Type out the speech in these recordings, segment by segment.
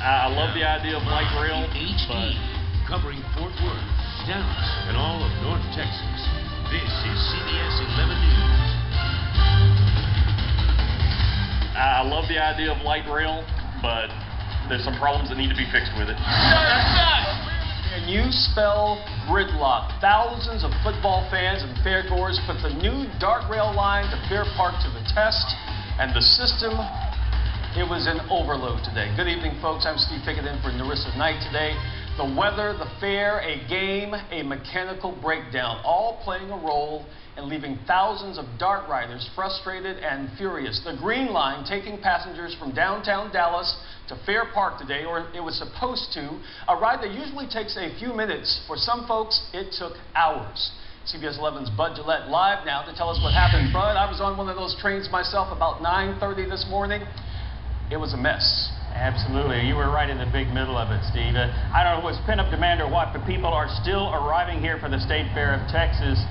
I love the idea of light rail, HD, covering Fort Worth, Dallas, and all of North Texas. This is CBS 11 News. I love the idea of light rail, but there's some problems that need to be fixed with it. Can you spell gridlock? Thousands of football fans and fairgoers put the new D.A.R.T rail line to Fair Park to the test, and the system, it was in overload today. Good evening, folks. I'm Steve Pickett in for Narissa Night today. The weather, the fair, a game, a mechanical breakdown, all playing a role in leaving thousands of D.A.R.T riders frustrated and furious. The Green Line taking passengers from downtown Dallas to Fair Park today, or it was supposed to, a ride that usually takes a few minutes. For some folks, it took hours. CBS 11's Bud Gillette live now to tell us what happened. Bud, I was on one of those trains myself about 9:30 this morning. It was a mess. Absolutely. You were right in the big middle of it, Steve. I don't know if it was pent-up demand or what, but people are still arriving here for the State Fair of Texas,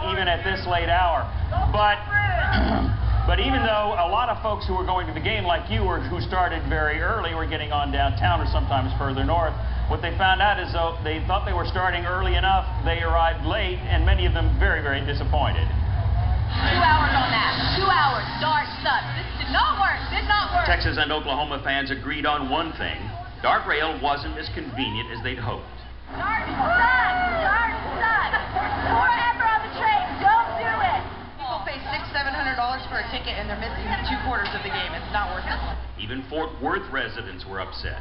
even at this late hour. But even though a lot of folks who were going to the game, like you, who started very early, were getting on downtown or sometimes further north, what they found out is though they thought they were starting early enough, they arrived late, and many of them very, very disappointed. 2 hours on that. 2 hours. D.A.R.T sucks. This did not work. Did not work. Texas and Oklahoma fans agreed on one thing. D.A.R.T rail wasn't as convenient as they'd hoped. D.A.R.T sucks. D.A.R.T sucks. Forever on the train. Don't do it. People pay $600-700 for a ticket and they're missing 2/4 of the game. It's not worth it. Even Fort Worth residents were upset.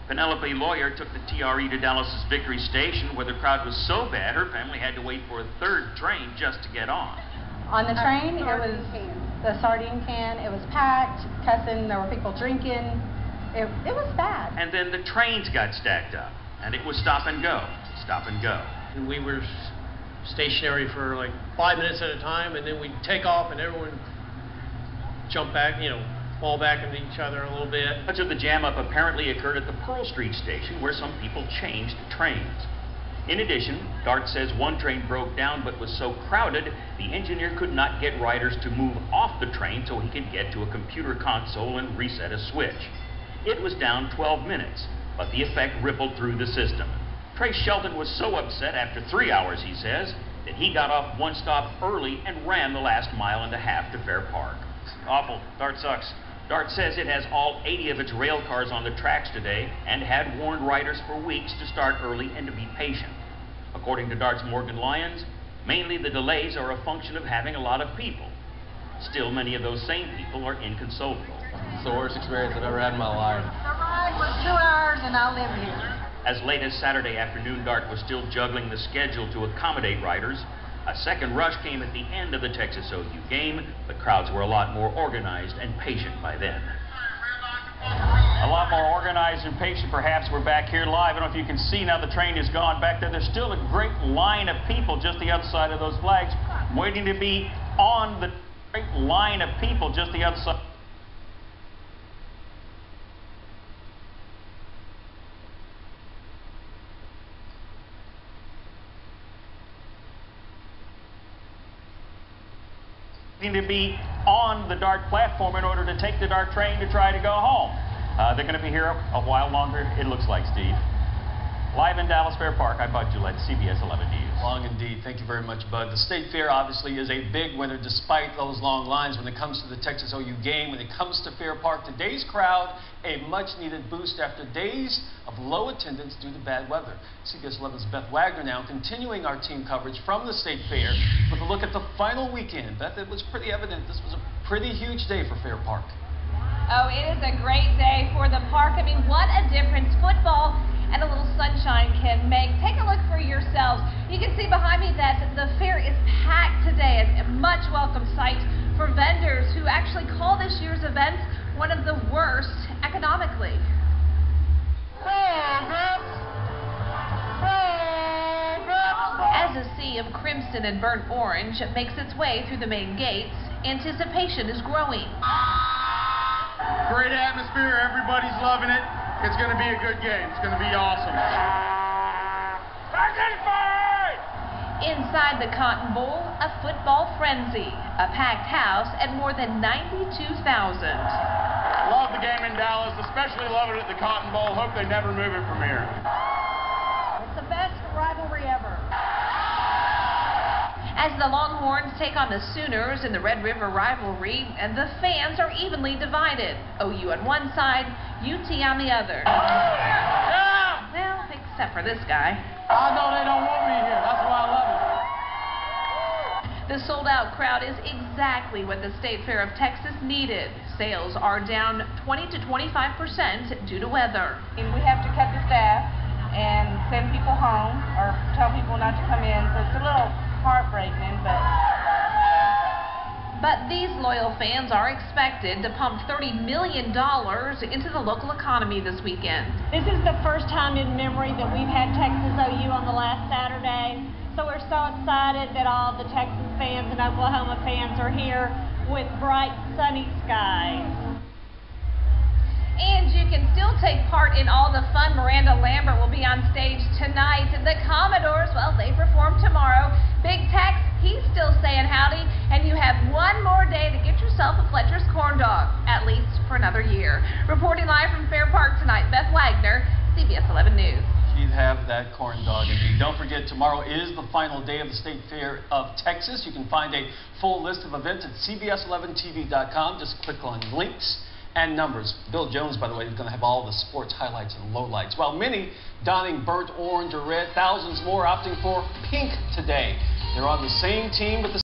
Penelope Lawyer took the TRE to Dallas's Victory Station, where the crowd was so bad her family had to wait for a third train just to get on. On the train, it was the sardine can. It was packed, cussing. There were people drinking. It was bad. And then the trains got stacked up, and it was stop and go, stop and go. And we were stationary for like 5 minutes at a time, and then we'd take off, and everyone jump back, fall back into each other a little bit. Much of the jam-up apparently occurred at the Pearl Street station, where some people changed trains. In addition, D.A.R.T says one train broke down but was so crowded, the engineer could not get riders to move off the train so he could get to a computer console and reset a switch. It was down 12 minutes, but the effect rippled through the system. Trace Shelton was so upset after 3 hours, he says, that he got off one stop early and ran the last mile and a half to Fair Park. Awful. D.A.R.T sucks. D.A.R.T says it has all 80 of its rail cars on the tracks today and had warned riders for weeks to start early and to be patient. According to D.A.R.T's Morgan Lyons, mainly the delays are a function of having a lot of people. Still, many of those same people are inconsolable. It's the worst experience I've ever had in my life. The ride was 2 hours and I live here. As late as Saturday afternoon, D.A.R.T was still juggling the schedule to accommodate riders. A second rush came at the end of the Texas OU game. The crowds were a lot more organized and patient by then. A lot more organized and patient, perhaps. We're back here live. I don't know if you can see now the train is gone back there. There's still a great line of people just the other side of those flags waiting to be on the great line of people just the other side. To be on the D.A.R.T platform in order to take the D.A.R.T train to try to go home. They're going to be here a while longer, it looks like, Steve. Live in Dallas Fair Park, I'm Bud Gillette, CBS 11 News. Long indeed. Thank you very much, Bud. The State Fair obviously is a big winner despite those long lines when it comes to the Texas OU game. When it comes to Fair Park, today's crowd, a much-needed boost after days of low attendance due to bad weather. CBS 11's Beth Wagner now continuing our team coverage from the State Fair with a look at the final weekend. Beth, it was pretty evident this was a pretty huge day for Fair Park. Oh, it is a great day for the park. I mean, what a difference football and a little sunshine can make. Take a look for yourselves. You can see behind me that the fair is packed today. It's a much welcome sight for vendors who actually call this year's event one of the worst economically. As a sea of crimson and burnt orange makes its way through the main gates, anticipation is growing. Great atmosphere, everybody's loving it. It's going to be a good game. It's going to be awesome. Inside the Cotton Bowl, a football frenzy, a packed house, and more than 92,000. Love love the game in Dallas, especially love it at the Cotton Bowl. Hope they never move it from here. It's the best rivalry ever. As the Longhorns take on the Sooners in the Red River rivalry, and the fans are evenly divided. OU on one side, UT on the other. Well, except for this guy. I know they don't want me here. That's why I love it. The sold-out crowd is exactly what the State Fair of Texas needed. Sales are down 20 to 25% due to weather. We have to cut the staff and send people home or tell people not to come in, so it's a little heartbreaking, But these loyal fans are expected to pump $30 million into the local economy this weekend. This is the first time in memory that we've had Texas OU on the last Saturday, so we're so excited that all the Texas fans and Oklahoma fans are here with bright, sunny skies. And you can still take part in all the fun. Miranda Lambert will be on stage tonight. The Commodores, well, they perform tomorrow. Big Tex, he's still saying howdy. And you have one more day to get yourself a Fletcher's corn dog, at least for another year. Reporting live from Fair Park tonight, Beth Wagner, CBS 11 News. She'd have that corn dog indeed. Don't forget, tomorrow is the final day of the State Fair of Texas. You can find a full list of events at cbs11tv.com. Just click on links and numbers. Bill Jones, by the way, is going to have all the sports highlights and lowlights. While many donning burnt orange or red, thousands more opting for pink today. They're on the same team with the